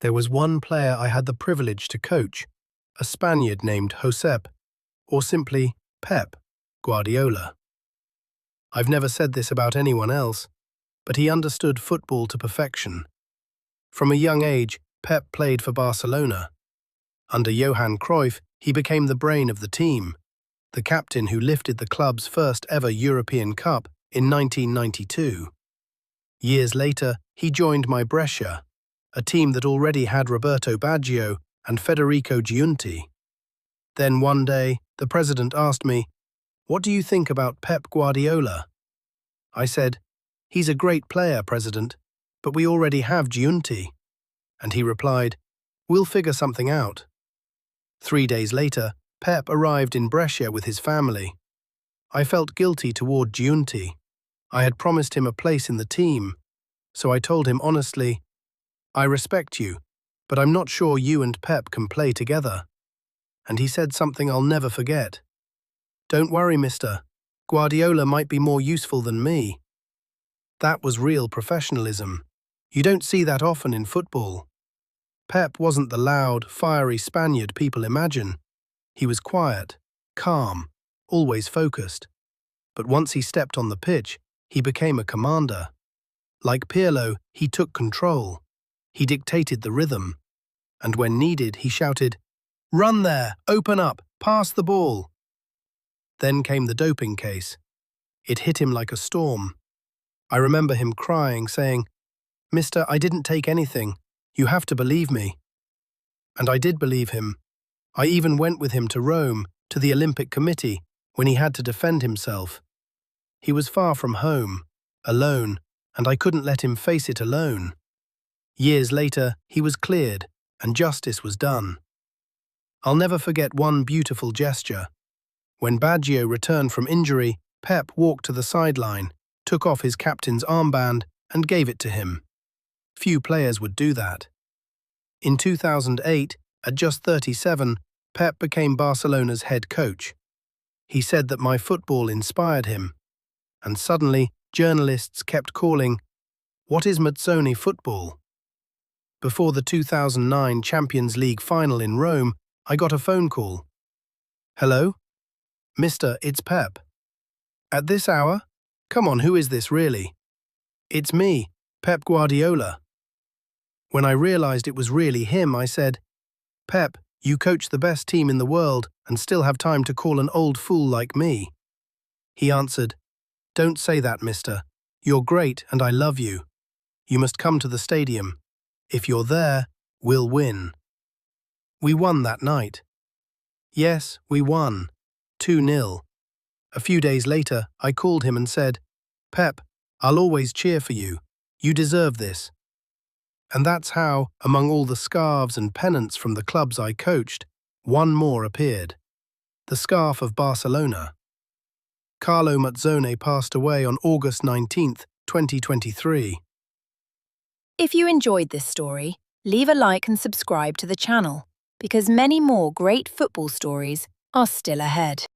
There was one player I had the privilege to coach, a Spaniard named Josep, or simply Pep Guardiola. I've never said this about anyone else, but he understood football to perfection. From a young age, Pep played for Barcelona. Under Johan Cruyff, he became the brain of the team, the captain who lifted the club's first ever European Cup in 1992. Years later, he joined my Brescia, a team that already had Roberto Baggio and Federico Giunti. Then one day, the president asked me, "What do you think about Pep Guardiola?" I said, "He's a great player, President, but we already have Giunti." And he replied, "We'll figure something out." 3 days later, Pep arrived in Brescia with his family. I felt guilty toward Giunti. I had promised him a place in the team, so I told him honestly, "I respect you, but I'm not sure you and Pep can play together." And he said something I'll never forget. "Don't worry, mister. Guardiola might be more useful than me." That was real professionalism. You don't see that often in football. Pep wasn't the loud, fiery Spaniard people imagine. He was quiet, calm, always focused. But once he stepped on the pitch, he became a commander. Like Pirlo, he took control. He dictated the rhythm. And when needed, he shouted, "Run there! Open up! Pass the ball!" Then came the doping case. It hit him like a storm. I remember him crying, saying, "Mister, I didn't take anything. You have to believe me." And I did believe him. I even went with him to Rome, to the Olympic Committee, when he had to defend himself. He was far from home, alone, and I couldn't let him face it alone. Years later, he was cleared, and justice was done. I'll never forget one beautiful gesture. When Baggio returned from injury, Pep walked to the sideline, took off his captain's armband, and gave it to him. Few players would do that. In 2008, at just 37, Pep became Barcelona's head coach. He said that my football inspired him. And suddenly, journalists kept calling, "What is Mazzone football?" Before the 2009 Champions League final in Rome, I got a phone call. "Hello? Mister, it's Pep." "At this hour? Come on, who is this really?" "It's me, Pep Guardiola." When I realized it was really him, I said, "Pep, you coach the best team in the world and still have time to call an old fool like me." He answered, "Don't say that, mister. You're great and I love you. You must come to the stadium. If you're there, we'll win." We won that night. Yes, we won. 2-0. A few days later, I called him and said, "Pep, I'll always cheer for you. You deserve this." And that's how, among all the scarves and pennants from the clubs I coached, one more appeared. The scarf of Barcelona. Carlo Mazzone passed away on August 19th, 2023. If you enjoyed this story, leave a like and subscribe to the channel, because many more great football stories are still ahead.